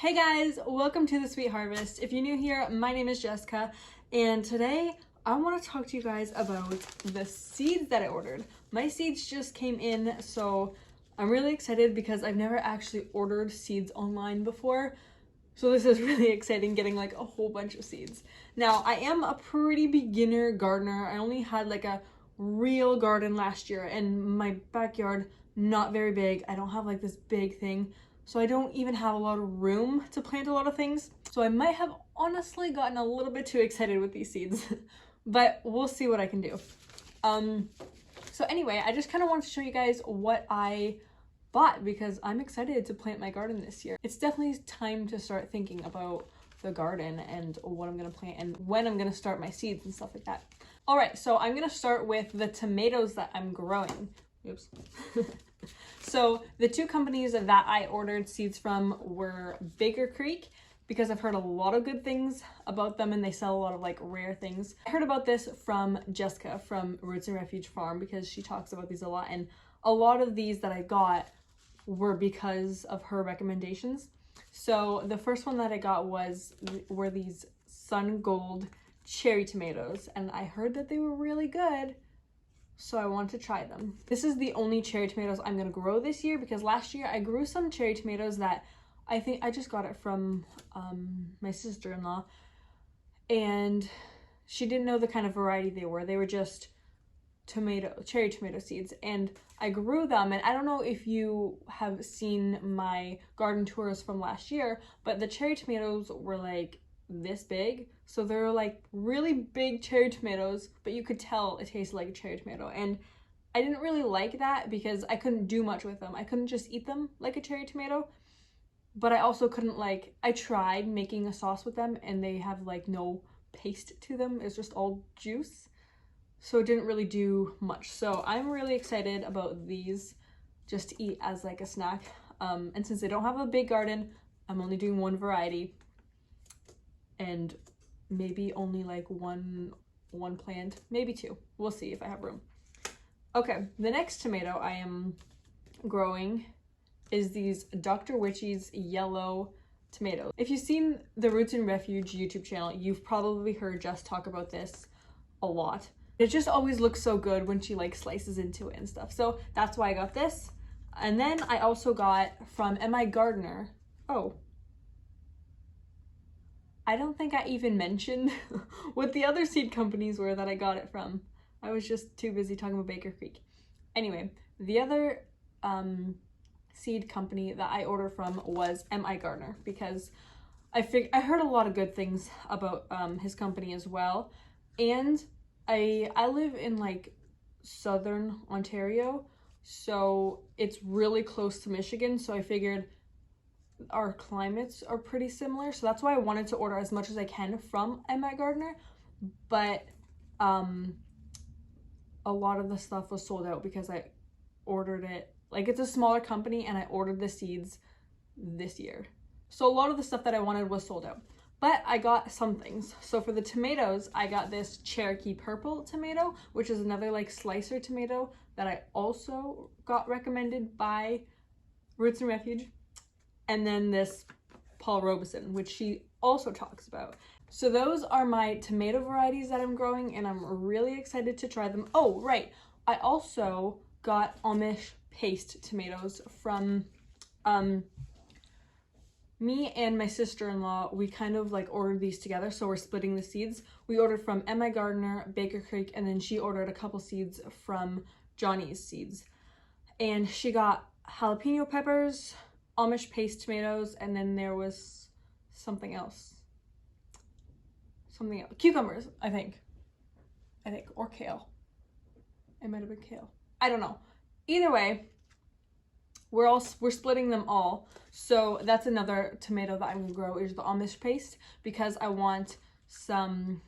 Hey guys, welcome to the Sweet Harvest. If you're new here, my name is Jessica, and today I want to talk to you guys about the seeds that I ordered. My seeds just came in, so I'm really excited because I've never actually ordered seeds online before. So this is really exciting, getting like a whole bunch of seeds. Now, I am a pretty beginner gardener. I only had like a real garden last year, and my backyard, not very big. I don't have like this big thing. So I don't even have a lot of room to plant a lot of things. So I might have honestly gotten a little bit too excited with these seeds, but we'll see what I can do. So anyway, I just kind of wanted to show you guys what I bought because I'm excited to plant my garden this year. It's definitely time to start thinking about the garden and what I'm gonna plant and when I'm gonna start my seeds and stuff like that. All right, so I'm gonna start with the tomatoes that I'm growing. Oops. So the two companies that I ordered seeds from were Baker Creek, because I've heard a lot of good things about them and they sell a lot of like rare things. I heard about this from Jessica from Roots and Refuge Farm because she talks about these a lot, and a lot of these that I got were because of her recommendations. So the first one that I got were these Sun Gold cherry tomatoes, and I heard that they were really good. So I want to try them. This is the only cherry tomatoes I'm gonna grow this year because last year I grew some cherry tomatoes that I think I just got it from my sister-in-law, and she didn't know the kind of variety they were. They were just cherry tomato seeds, and I grew them. And I don't know if you have seen my garden tours from last year, but the cherry tomatoes were like this big. So they're like really big cherry tomatoes, but you could tell it tasted like a cherry tomato. And I didn't really like that because I couldn't do much with them. I couldn't just eat them like a cherry tomato, but I also couldn't I tried making a sauce with them and they have like no paste to them. It's just all juice. So it didn't really do much. So I'm really excited about these just to eat as like a snack. And since I don't have a big garden, I'm only doing one variety and maybe only like one plant, maybe two. We'll see if I have room. Okay, the next tomato I am growing is these Dr. Witchy's yellow tomatoes. If you've seen the Roots and Refuge YouTube channel, you've probably heard Jess talk about this a lot. It just always looks so good when she like slices into it and stuff. So that's why I got this. And then I also got from MI Gardener. Oh, I don't think I even mentioned what the other seed companies were that I got it from. I was just too busy talking about Baker Creek. Anyway, the other seed company that I ordered from was MI Gardener because I heard a lot of good things about his company as well. And I live in like southern Ontario, so it's really close to Michigan, so I figured our climates are pretty similar, so that's why I wanted to order as much as I can from MI Gardener, but a lot of the stuff was sold out because I ordered it, like it's a smaller company and I ordered the seeds this year. So a lot of the stuff that I wanted was sold out, but I got some things. So for the tomatoes, I got this Cherokee Purple tomato, which is another like slicer tomato that I also got recommended by Roots and Refuge. And then this Paul Robeson, which she also talks about. So those are my tomato varieties that I'm growing, and I'm really excited to try them. Oh, right. I also got Amish paste tomatoes from me and my sister-in-law. We kind of like ordered these together, so we're splitting the seeds. We ordered from MI Gardener, Baker Creek, and then she ordered a couple seeds from Johnny's Seeds. And she got jalapeno peppers, Amish paste tomatoes, and then there was something else. Cucumbers, I think, or kale. It might have been kale. I don't know. Either way, we're splitting them all. So that's another tomato that I'm gonna grow is the Amish paste because I want some.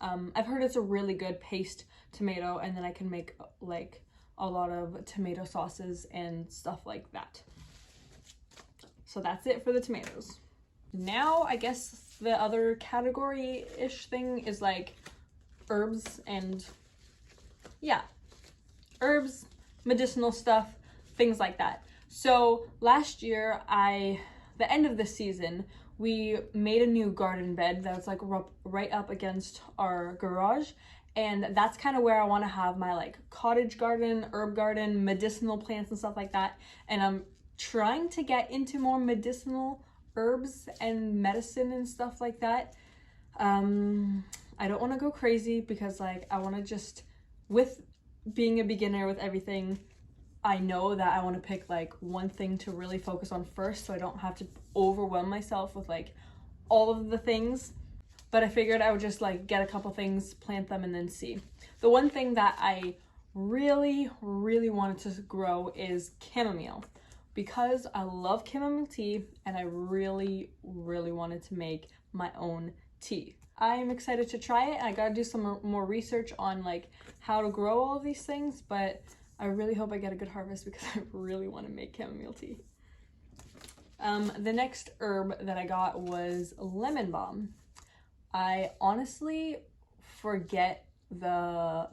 I've heard it's a really good paste tomato, and then I can make like a lot of tomato sauces and stuff like that. So that's it for the tomatoes. Now, I guess the other category-ish thing is like herbs and yeah, herbs, medicinal stuff, things like that. So last year I the end of the season, we made a new garden bed that's like right up against our garage, and that's kind of where I want to have my like cottage garden, herb garden, medicinal plants and stuff like that. And I'm trying to get into more medicinal herbs and medicine and stuff like that. I don't want to go crazy because like I want to just, with being a beginner with everything, I know that I want to pick like one thing to really focus on first, so I don't have to overwhelm myself with like all of the things. But I figured I would just like get a couple things, plant them, and then see. The one thing that I really wanted to grow is chamomile, because I love chamomile tea and I really wanted to make my own tea. I am excited to try it. I gotta do some more research on like how to grow all of these things, but I really hope I get a good harvest because I really want to make chamomile tea. The next herb that I got was lemon balm. I honestly forget the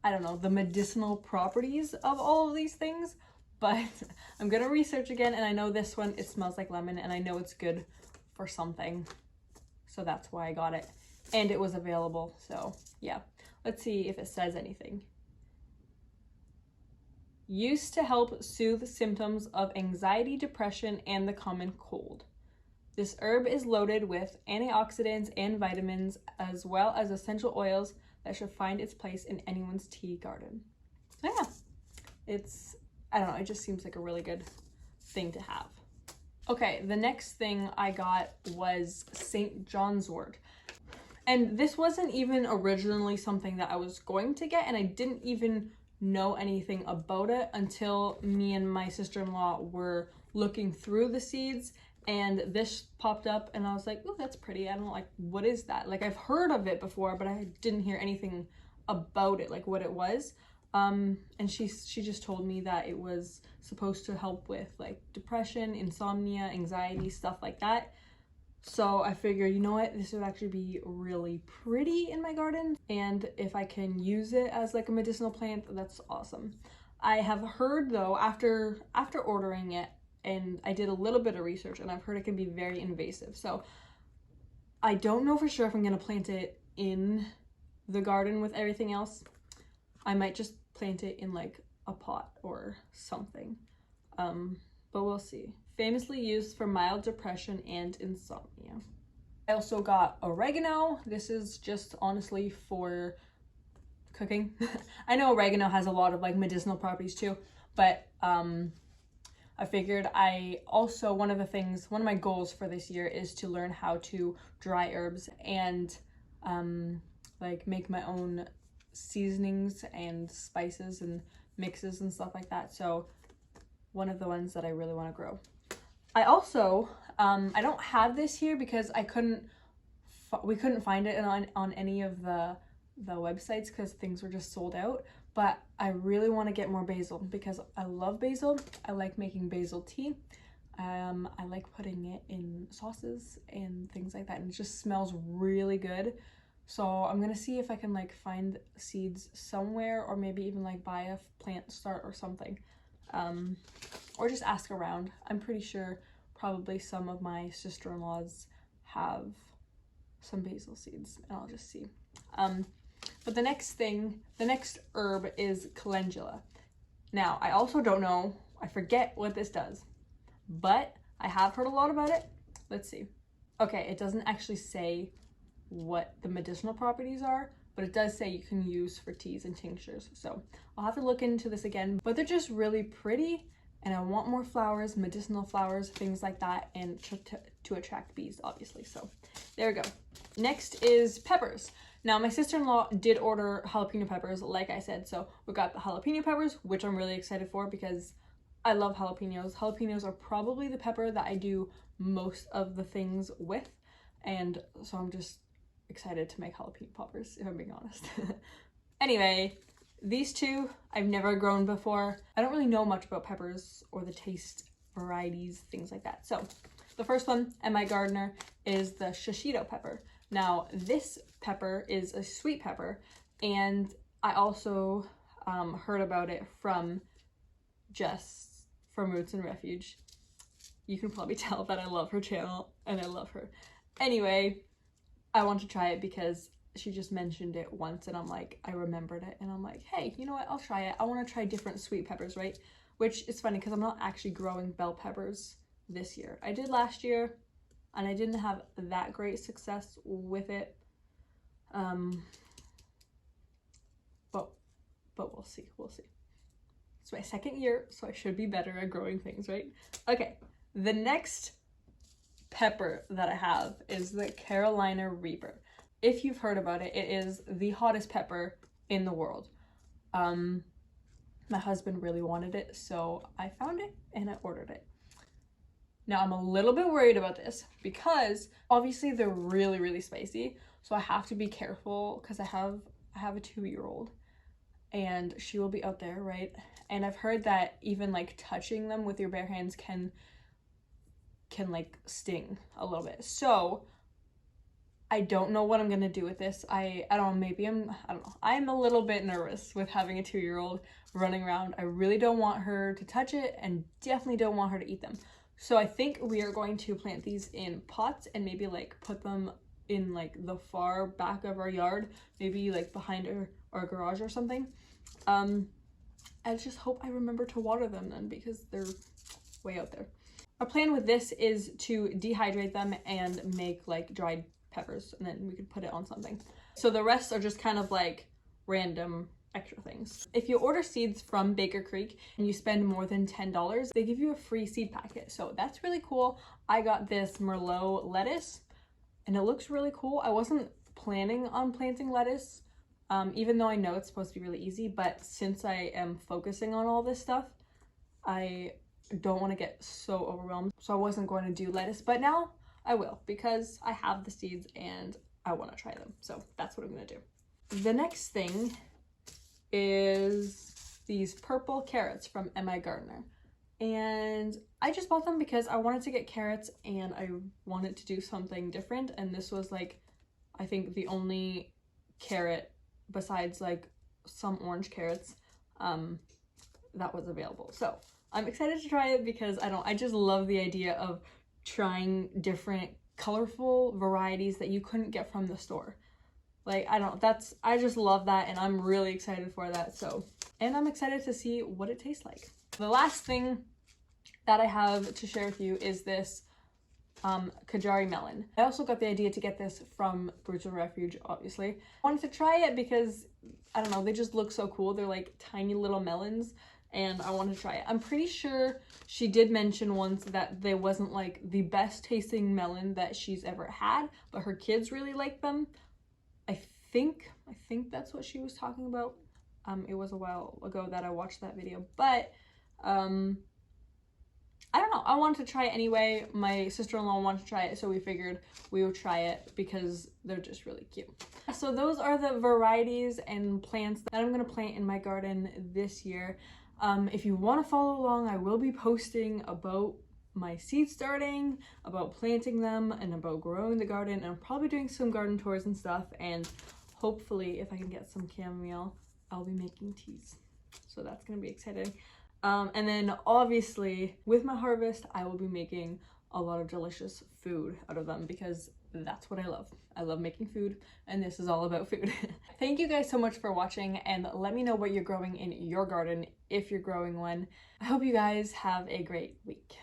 medicinal properties of all of these things, but I'm gonna research again, and I know this one, it smells like lemon, and I know it's good for something. So that's why I got it, and it was available. So yeah, let's see if it says anything. Used to help soothe symptoms of anxiety, depression, and the common cold. This herb is loaded with antioxidants and vitamins, as well as essential oils that should find its place in anyone's tea garden. So yeah, I don't know, it just seems like a really good thing to have. Okay, the next thing I got was St. John's wort. And this wasn't even originally something that I was going to get, and I didn't even know anything about it until me and my sister-in-law were looking through the seeds, and this popped up and I was like, oh, that's pretty. I don't like, what is that? Like, I've heard of it before, but I didn't hear anything about it, like what it was. And she just told me that it was supposed to help with like depression, insomnia, anxiety, stuff like that. So I figured, you know what, this would actually be really pretty in my garden, and if I can use it as like a medicinal plant, that's awesome. I have heard though, after ordering it, and I did a little bit of research, and I've heard it can be very invasive. So I don't know for sure if I'm gonna plant it in the garden with everything else. I might just plant it in like a pot or something, but we'll see. Famously used for mild depression and insomnia. I also got oregano. This is just honestly for cooking. I know oregano has a lot of like medicinal properties too, but I figured one of my goals for this year is to learn how to dry herbs and like make my own seasonings and spices and mixes and stuff like that. So one of the ones that I really want to grow. I also, I don't have this here because we couldn't find it on any of the websites because things were just sold out, but I really want to get more basil because I love basil. I like making basil tea. I like putting it in sauces and things like that, and it just smells really good. So I'm gonna see if I can like find seeds somewhere, or maybe even like buy a plant start or something. Or just ask around. I'm pretty sure probably some of my sister-in-laws have some basil seeds, and I'll just see. But the next herb is calendula. Now, I also don't know, I forget what this does, but I have heard a lot about it. Let's see. Okay, it doesn't actually say what the medicinal properties are, but it does say you can use for teas and tinctures. So I'll have to look into this again, but they're just really pretty, and I want more flowers, medicinal flowers, things like that, and to attract bees, obviously. So there we go. Next is peppers. Now, my sister-in-law did order jalapeno peppers, like I said, so we got the jalapeno peppers, which I'm really excited for because I love jalapenos. Jalapenos are probably the pepper that I do most of the things with, and so I'm just excited to make jalapeno poppers, if I'm being honest. Anyway, these two I've never grown before. I don't really know much about peppers or the taste, varieties, things like that. So the first one at my gardener is the shishito pepper. Now this pepper is a sweet pepper, and I also heard about it from Roots and Refuge. You can probably tell that I love her channel and I love her. Anyway, I want to try it because she just mentioned it once and I'm like, I remembered it and I'm like, hey, you know what, I'll try it. I want to try different sweet peppers, right? Which is funny because I'm not actually growing bell peppers this year. I did last year and I didn't have that great success with it. But we'll see, we'll see. It's my second year, so I should be better at growing things, right? Okay, the next pepper that I have is the Carolina Reaper. If you've heard about it, it is the hottest pepper in the world. My husband really wanted it, so I found it and I ordered it. Now I'm a little bit worried about this because obviously they're really, really spicy, so I have to be careful because I have a 2-year-old and she will be out there, right? And I've heard that even like touching them with your bare hands can like sting a little bit. So I don't know what I'm gonna do with this. I don't know, maybe I don't know. I'm a little bit nervous with having a 2-year-old running around. I really don't want her to touch it and definitely don't want her to eat them. So I think we are going to plant these in pots and maybe like put them in like the far back of our yard, maybe like behind our garage or something. I just hope I remember to water them then because they're way out there. Our plan with this is to dehydrate them and make like dried peppers and then we could put it on something. So the rest are just kind of like random extra things. If you order seeds from Baker Creek and you spend more than $10, they give you a free seed packet. So that's really cool. I got this Merlot lettuce and it looks really cool. I wasn't planning on planting lettuce, even though I know it's supposed to be really easy, but since I am focusing on all this stuff, I don't want to get so overwhelmed. So I wasn't going to do lettuce, but now I will because I have the seeds and I want to try them. So that's what I'm going to do. The next thing is these purple carrots from M.I. Gardener. And I just bought them because I wanted to get carrots and I wanted to do something different. And this was like, I think the only carrot besides like some orange carrots that was available. So I'm excited to try it because I just love the idea of trying different colorful varieties that you couldn't get from the store. Like, I just love that and I'm really excited for that. So, and I'm excited to see what it tastes like. The last thing that I have to share with you is this Kajari melon. I also got the idea to get this from Roots of Refuge, obviously. I wanted to try it because, I don't know, they just look so cool. They're like tiny little melons and I wanted to try it. I'm pretty sure she did mention once that they wasn't like the best tasting melon that she's ever had, but her kids really like them. I think that's what she was talking about. It was a while ago that I watched that video, but I don't know. I wanted to try it anyway. My sister-in-law wanted to try it, so we figured we would try it because they're just really cute. So those are the varieties and plants that I'm going to plant in my garden this year. If you want to follow along, I will be posting about my seed starting, about planting them, and about growing the garden. And I'm probably doing some garden tours and stuff. And hopefully, if I can get some chamomile, I'll be making teas. So that's going to be exciting. And then obviously with my harvest, I will be making a lot of delicious food out of them because that's what I love. I love making food and this is all about food. Thank you guys so much for watching and let me know what you're growing in your garden if you're growing one. I hope you guys have a great week.